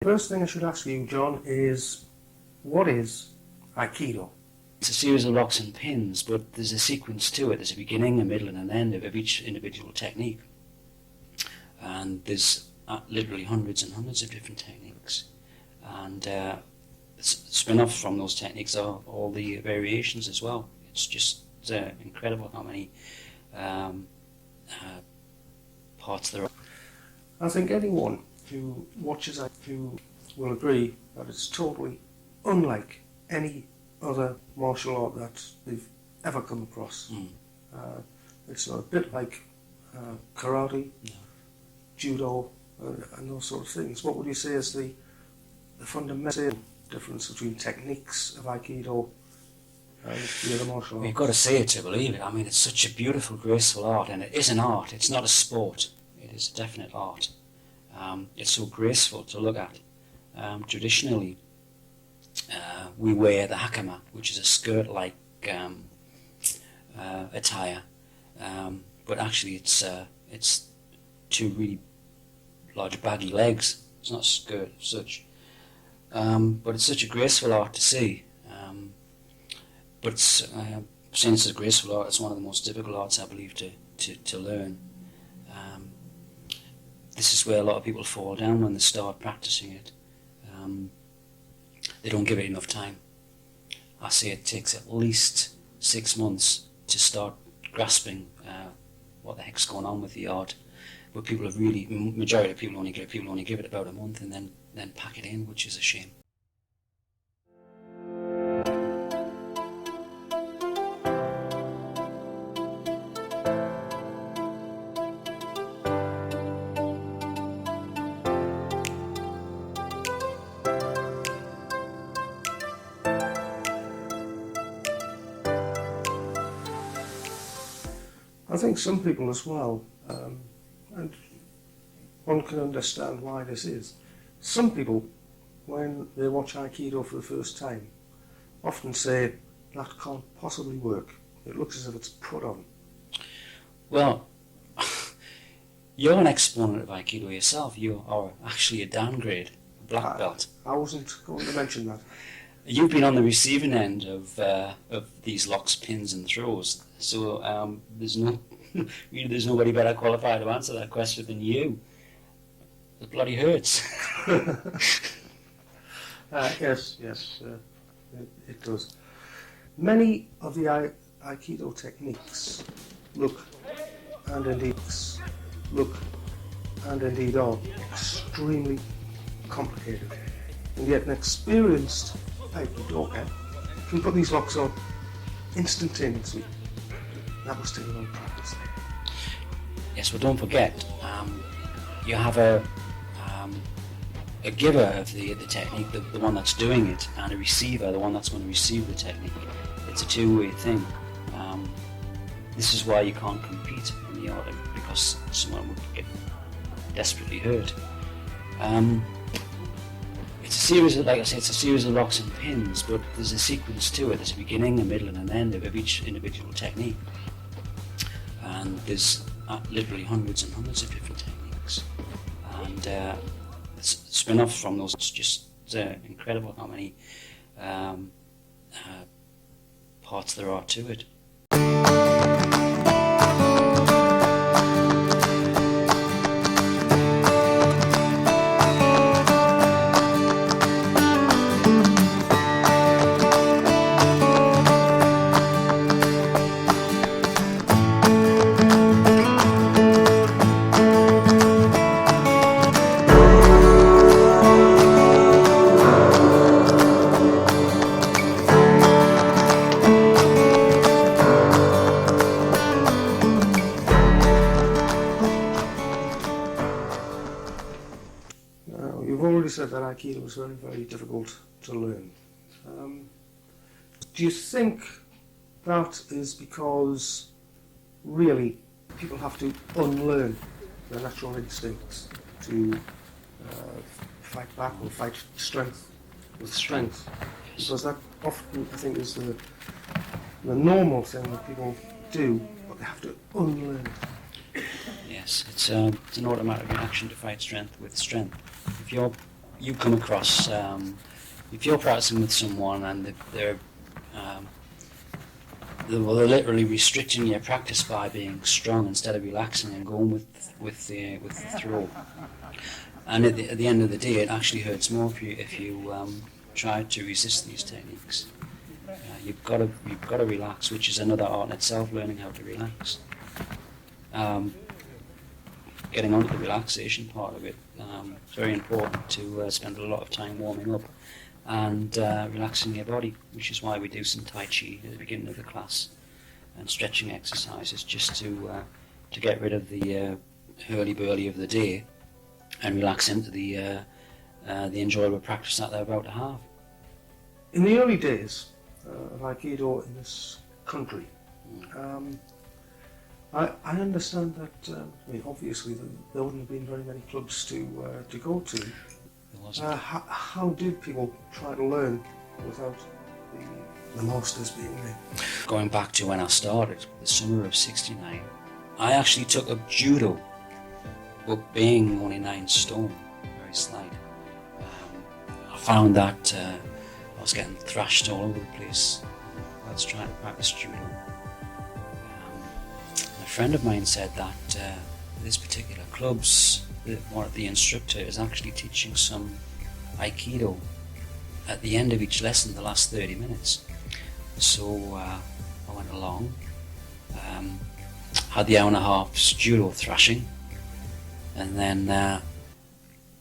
First thing I should ask you, John, is what is Aikido? It's a series of locks and pins, but there's a sequence to it. There's a beginning, a middle and an end of each individual technique. And there's literally hundreds and hundreds of different techniques. And spin-offs from those techniques are all the variations as well. It's just incredible how many parts there are. I think anyone who watches Aikido will agree that it's totally unlike any other martial art that they've ever come across. It's not a bit like karate, No. judo, and those sort of things. What would you say is the fundamental difference between techniques of Aikido and the other martial arts? You've got to see it to believe it. I mean, it's such a beautiful, graceful art, and it is an art. It's not a sport. It is a definite art. It's so graceful to look at. Traditionally, we wear the hakama, which is a skirt-like attire, but actually it's two really large baggy legs. It's not a skirt as such, but it's such a graceful art to see. But since it's a graceful art, it's one of the most difficult arts, I believe, to learn. This is where a lot of people fall down when they start practicing it. They don't give it enough time. I say it takes at least 6 months to start grasping what the heck's going on with the art. But people have really, majority of people only give it about a month and then pack it in, which is a shame. I think some people as well, and one can understand why this is. Some people, when they watch Aikido for the first time, often say, that can't possibly work. It looks as if it's put on. Well, you're an exponent of Aikido yourself. You are actually a downgrade, a black belt. I wasn't going to mention that. You've been on the receiving end of these locks, pins and throws, so there's nobody better qualified to answer that question than you. It bloody hurts. Yes, it does. Many of the Aikido techniques look and indeed are extremely complicated, and yet an experienced Aikidoka can put these locks on instantaneously. That was taken on practice. Yes, well, don't forget, you have a giver of the technique, the one that's doing it, and a receiver, the one that's going to receive the technique. It's a two-way thing. This is why you can't compete in the art, because someone would get desperately hurt. It's a series of, like I say, it's a series of locks and pins, but there's a sequence to it. There's a beginning, a middle and an end of each individual technique. And there's literally hundreds and hundreds of different techniques. And spin-offs from those, it's just incredible how many parts there are to it. You've already said that Aikido is very, very difficult to learn. Do you think that is because really people have to unlearn their natural instincts to fight back or fight strength with strength? Because that often, I think, is the normal thing that people do, but they have to unlearn it. Yes, it's an automatic reaction to fight strength with strength. If you're you come across, if you're practicing with someone and they're literally restricting your practice by being strong instead of relaxing and going with the throw. And at the end of the day, it actually hurts more if you try to resist these techniques. You've got to relax, which is another art in itself. Learning how to relax. Getting on to the relaxation part of it. It's very important to spend a lot of time warming up and relaxing your body, which is why we do some Tai Chi at the beginning of the class and stretching exercises, just to get rid of the hurly-burly of the day and relax into the enjoyable practice that they're about to have. In the early days of Aikido in this country, I understand that, I mean, obviously there wouldn't have been very many clubs to go to. How did people try to learn without the masters being there? Going back to when I started, the summer of '69, I actually took up judo, but being only 9 stone, very slight. I found that I was getting thrashed all over the place while I was trying to practice judo. A friend of mine said that this particular club's one of the instructor is actually teaching some Aikido at the end of each lesson, the last 30 minutes. So I went along, had the hour and a half's judo thrashing, and then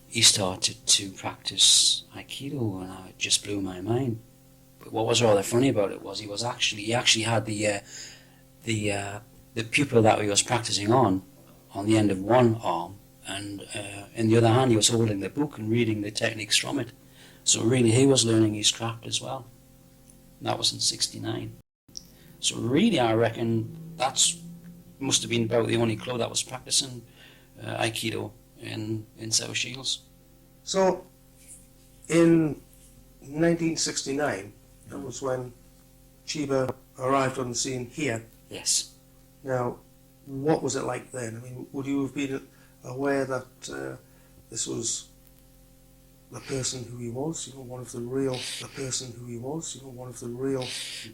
he started to practice Aikido, and it just blew my mind. But what was rather funny about it was he actually had the pupil that he was practicing on the end of one arm, and in the other hand he was holding the book and reading the techniques from it. So really he was learning his craft as well. And that was in '69. So really I reckon must have been about the only club that was practicing Aikido in South Shields. So in 1969, that was when Chiba arrived on the scene here. Yes. Now, what was it like then? I mean, would you have been aware that this was the person who he was, one of the real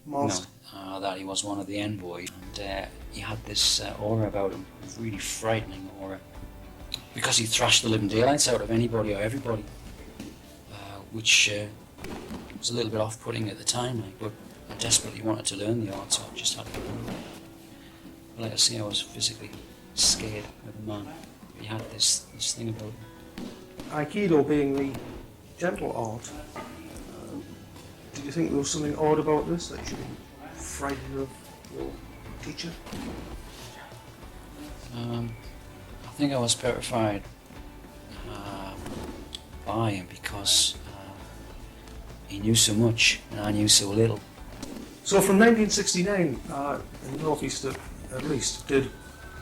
masters? No, that he was one of the envoys, and he had this aura about him, really frightening aura, because he thrashed the living daylights out of anybody or everybody, which was a little bit off-putting at the time, but I desperately wanted to learn the art, so I just had to learn it. Like I say, I was physically scared of the man. He had this thing about him. Aikido being the gentle art, did you think there was something odd about this, that you should be frightened of your teacher? I think I was petrified by him because he knew so much and I knew so little. So from 1969, in the northeast at least, did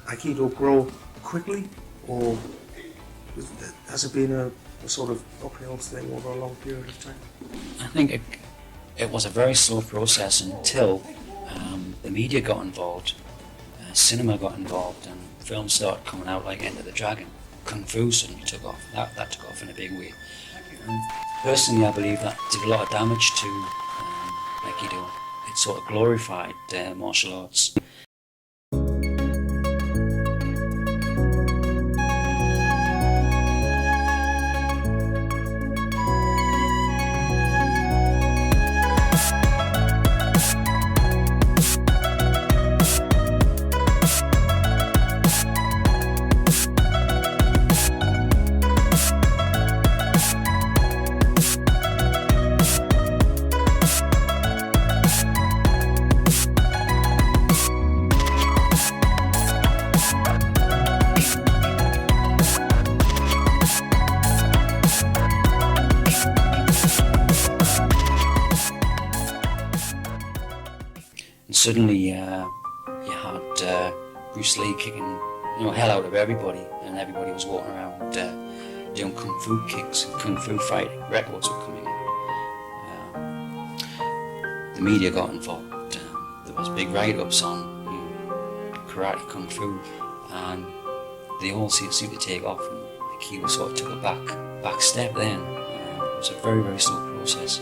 Aikido grow quickly, or has it been a sort of uphill thing over a long period of time? I think it was a very slow process until the media got involved, cinema got involved, and films started coming out like Enter the Dragon. Kung Fu suddenly took off. That took off in a big way. And personally, I believe that did a lot of damage to Aikido. It sort of glorified martial arts. Suddenly you had Bruce Lee kicking hell out of everybody, and everybody was walking around doing kung fu kicks and kung fu fighting. Records were coming in. The media got involved. There was big write-ups on karate, kung fu, and they all seemed to take off, and Aikido sort of took a back step then. It's a very, very slow process.